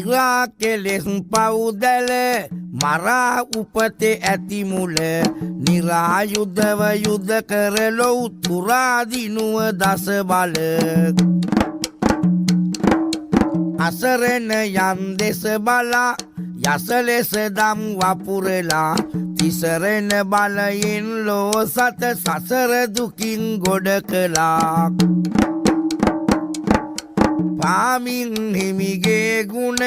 ඉරා කෙලෙස් පවුදැල මරා උපතේ ඇති මුල නිරායුධව යුද්ධ කරලොව් තුරාදිනුව දස බල අසරණ යන් දෙස බලා යස ලෙස දම් වපුරලා තිසරණ බලයෙන් ලෝ සත සසර දුකින් ගොඩ කළා පාමින් හිමිගේ ගුණ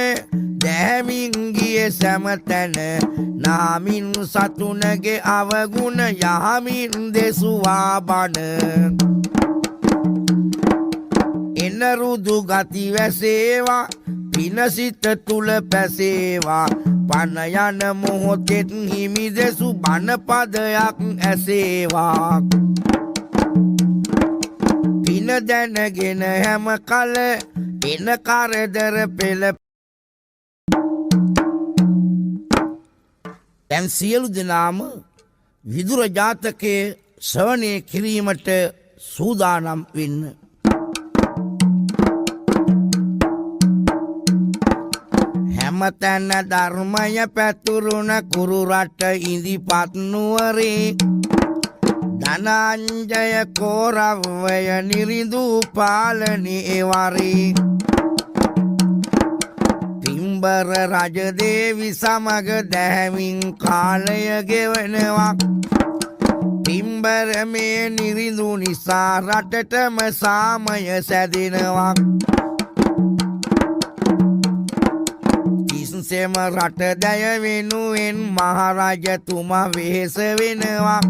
දැමින් ගිය සැමතැන නාමින් සතුනගේ අවගුණ යහමින් දෙසුවා බණ එනරුදු ගති වැසේවා පිනසිත තුළ පැසේවා පන යන මොහොතෙත් හිමි දෙසු බණ පදයක් ඇසේවා පින දැනගෙන හැම කල එන කරදර පෙළ දැන් සියලු දෙනාම විදුර ජාතකයේ ශ්‍රවණය කිරීමට සූදානම් වෙන්න හැමතැන ධර්මය පැතුරුණ කුරු රට ඉදිපත් නුවරේ ධනංජය කෝරව්වය නිරිඳු පාලනේ වරේ පිම්බර රජදේවි සමග දැහැමින් කාලය ගෙවනවා පිම්බර මේ නිරිඳු නිසා රටටම සාමය සැදෙනවා කිසිසේම රට දැය වෙනුවෙන් මහරජතුමා වෙහෙස වෙනවා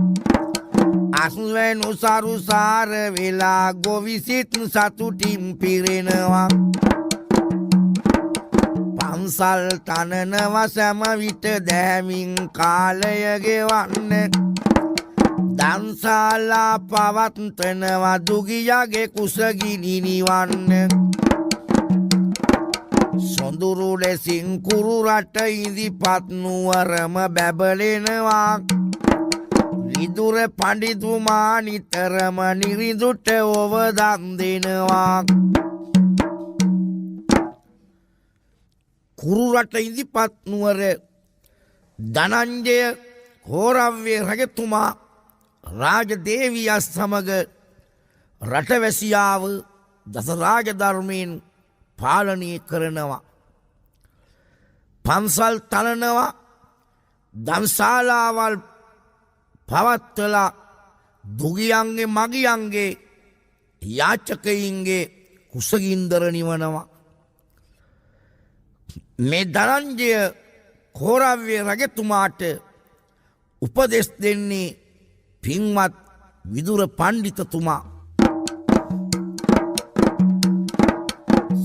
අස්වැනු සරුසාර වෙලා ගොවිසිත් සතුටින් පිරෙනවා පන්සල් තනනවා සෑම විට දැමින් කාලය ගෙවන්න දන්සාලා පවත්වනවා දුගියගේ කුසගිනි නිවන්න සොඳුරු ලෙසින් කුරු රට ඉදිපත් නුවරම බැබලෙනවා විදුර පඬිතුමා නිතරම නිරිඳුට ඔවදන් දෙනවා කුරු රට ඉදිපත් නුවර ධනංජය කෝරව්වේ රජතුමා රාජදේවියස් සමග රටවැසියාව දස රාජධර්මයෙන් පාලනය කරනවා පන්සල් තනනවා දම්ශාලාවල් පවත්වලා දුගියන්ගේ මගියන්ගේ යාචකයින්ගේ කුසගින්දර නිවනවා මේ ධනංජය කෝරව්වේ රජතුමාට උපදෙස් දෙන්නේ පින්වත් විදුර පණ්ඩිතතුමා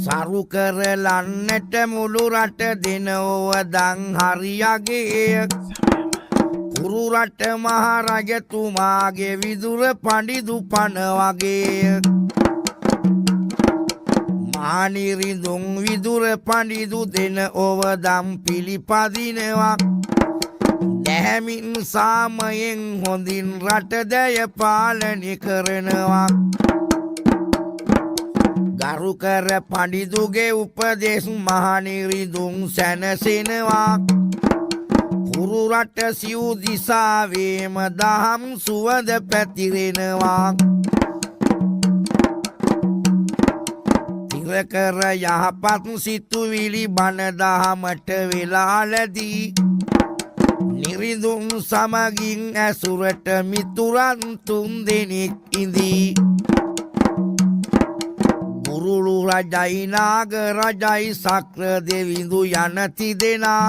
සරු කරලන්නට මුළු රට දෙනෝව දන් හරියගේ කුරු රට මහරජතුමාගේ විදුර පඬිතු පන වගේ මානිරිඳුන් විදුර පඬිතු දෙන ඔවදම් පිළිපදිනවා දැහැමින් සාමයෙන් හොඳින් රට දැය පාලනය කරනවා ගරු කර පඬිතුගේ උපදෙස් මහනිරිඳුන් සැනසෙනවා කුරු රට සිව් දිසාවේම දහම් සුවඳ පැතිරෙනවා තිරකර යහපත් සිතුවිලි බණ දහමට වෙලාලදී නිරිඳුන් සමගින් ඇසුරට මිතුරන් තුන් දෙනෙක් ඉදී බුරුළු රජයි නාග රජයි සක්‍ර දෙවිඳු යන තිදෙනා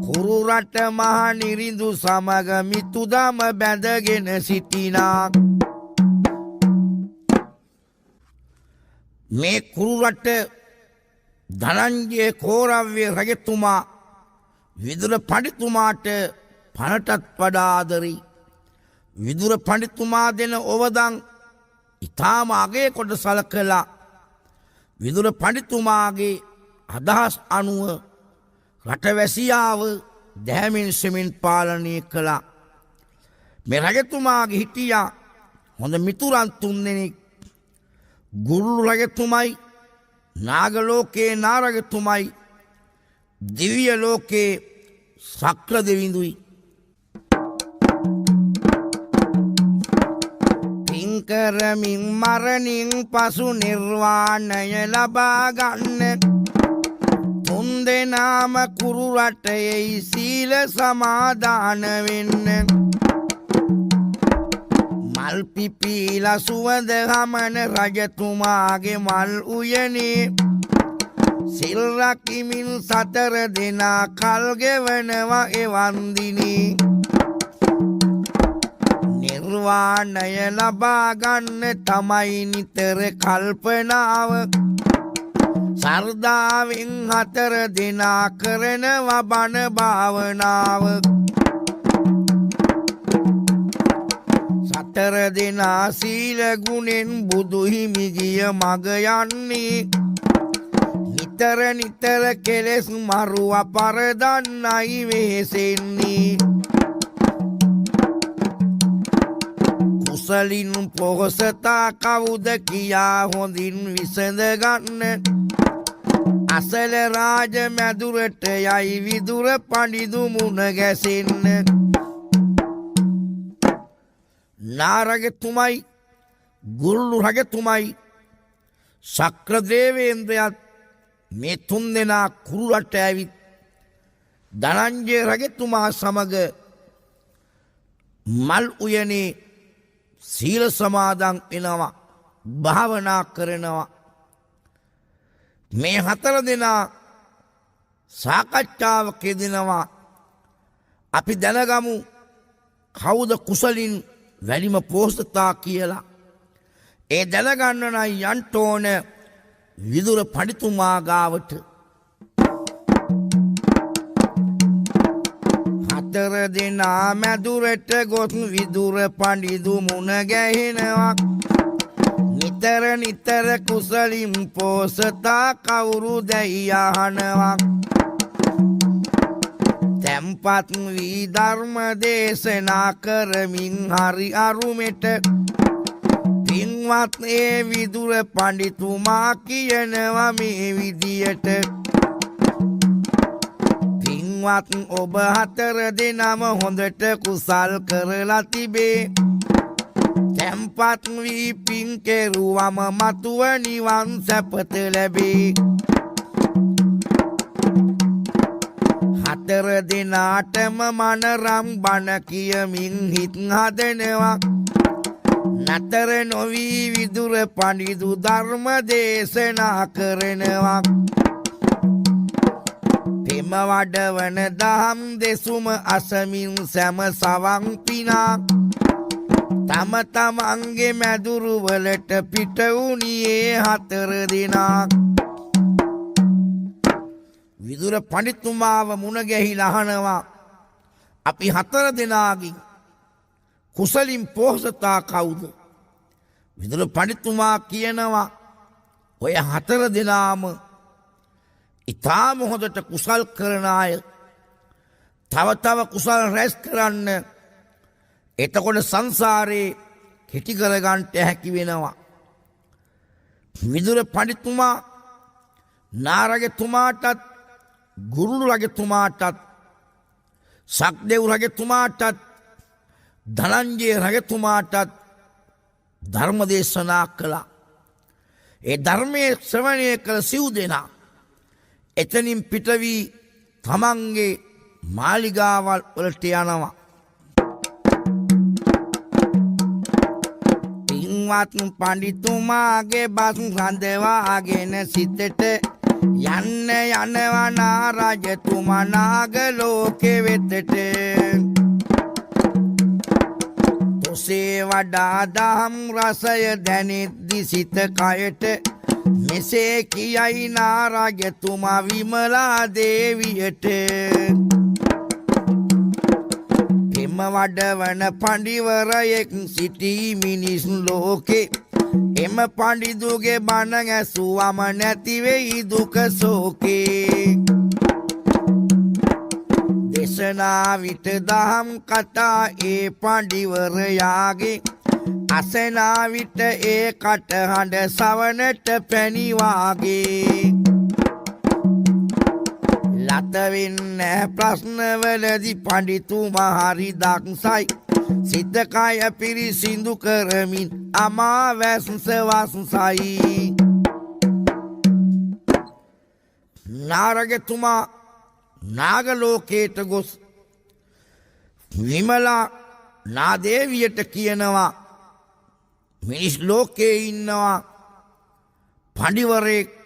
කුරු රට මහනිරිඳු සමග මිතුදම බැඳගෙන සිටිනා මේ කුරු රට ධනංජය කෝරව්වේ රජතුමා විදුර පඬිතුමාට පණටත් වඩා ආදරෙයි විදුර පඬිතුමා දෙන ඔවදන් ඉතාම අගය කොට සලකලා විදුර පඬිතුමාගේ අදහස් අනුව රටවැසියාව දැහැමින් සෙමින් පාලනය කළා මේ රජතුමාගේ හිටියා හොඳ මිතුරන් තුන් දෙනෙක් ගුරුළු රජතුමයි නාගලෝකේ නාරජතුමයි දිව්‍ය ලෝකේ සක්‍ර දෙවිඳුයි. පින් කරමින් මරණින් පසු නිර්වාණය ලබා ගන්න තුන් දෙනාම කුරු රටෙහි සීල සමාදාන වෙන්න. මල් පිපිලා සුවඳ හමන රජතුමාගේ මල් උයනේ සිල් රකිමින් සතර දෙනා කල් ගෙවනවා එවන් දිනේ. නිර්වාණය ලබා ගන්න තමයි නිතර කල්පනාව. සර්දාවෙන් හතර දෙනා කරනවා බණ භාවනාව. සතර දෙනා සීල ගුණෙන් බුදු හිමි ගිය මග යන්නේ. නිතර නිතර කෙලෙස් මරුව පරදන්නයි වෙහෙසෙන්නේ. කුසලින් පොහොසතා කවුද කියා හොඳින් විසඳ ගන්න. අසල රාජ මැදුරට යයි විදුර පඬිදු මුණ ගැසෙන්න. නාරගතුමයි ගුරුළු රජතුමයි ශක්‍ර දේවේන්ද්‍රයත් මේ තුන් දෙනා කුරුරට ඇවිත් ධනංජය රජතුමා සමග මල් උයනේ සීල සමාදන් වෙනවා භාවනා කරනවා. මේ හතර දෙනා සාකච්ඡාවක යෙදෙනවා. අපි දැනගමු කවුද කුසලින් වැඩිම පෝස්තතා කියලා. ඒ දැනගන්න නම් යන්න ඕන විදුර පඬිතුමා ගාවට. හතර දෙනා මැදුරට ගොස් විදුර පඬිදු මුණ ගැහෙනවා. නිතර නිතර කුසලින් පෝසතා කවුරු දැයි අහනවා. තැම්පත් වී ධර්ම දේශනා කරමින් හරි අරුමෙට පින්වත් ඒ විදුර පඬිතුමා කියනවා මේ විදියට. පින්වත් ඔබ හතර දෙනම හොඳට කුසල් කරලා තිබේ. තැම්පත් වී පින් කෙරුවම මතුව නිවන් සැපත ලැබේ. හතර දෙනාටම මනරම් බණ කියමින් හිත් හදනවා. නතර නොවී විදුර පඬිදු ධර්ම දේශනා කරනවා. පෙම වඩවන දහම් දෙසුම අසමින් සැම සවන් පිනා තම තමන්ගේ මැදුරු වලට පිට වුණියේ හතර දෙනා. විදුර පඬිතුමාව මුණ ගැහිලා අහනවා අපි හතර දෙනාගේ කුසලින් පෝසතා කවුද? විදුර පඬිතුමා කියනවා ඔය හතර දෙනාම ඉතාම හොඳට කුසල් කරන අය. තව තව කුසල් රැස් කරන්න එතකොට සංසාරේ කෙටි කරගන්න හැකි වෙනවා. විදුර පඬිතුමා නාරජතුමාටත් ගුරුළු රජතුමාටත් සක්දෙව් රජතුමාටත් ධනංජය රජතුමාටත් ධර්ම දේශනා කළා. ඒ ධර්මයේ ශ්‍රවණය කළ සිව් දෙනා එතනින් පිට වී තමන්ගේ මාලිගාවල් වලට යනවා. පින්වත් පඬිතුමාගේ බස් රඳවාගෙන සිතට යන්න යනවා නාරජතුමා නාග ලෝකෙ වෙතට. ඔසේ වඩා දහම් රසය දැනෙද්දි සිත කයට මෙසේ කියයි නාරජතුමා විමලා දේවියට. එම වඩවන පඬිවරයෙක් සිටී මිනිස් ලෝකේ. එම පඬිදුගේ බණ ඇසුවම නැතිවෙයි දුක සෝකේ. දේශනා විට දහම් කතා ඒ පඬිවරයාගේ. අසනා විට ඒ කටහඬ සවනට පැණිවාගේ. ලතවෙන්න ප්‍රශ්නවලදි පඬිතුමා හරි දක්සයි සිතකය පිරිසිදු කරමින් අමාවැස්වසයි නාරගතුමා නාගලෝකයට ගොස් විමලා නාදේවියට කියනවා මිනිස් ලෝකයේ ඉන්නවා පඬිවරයෙක්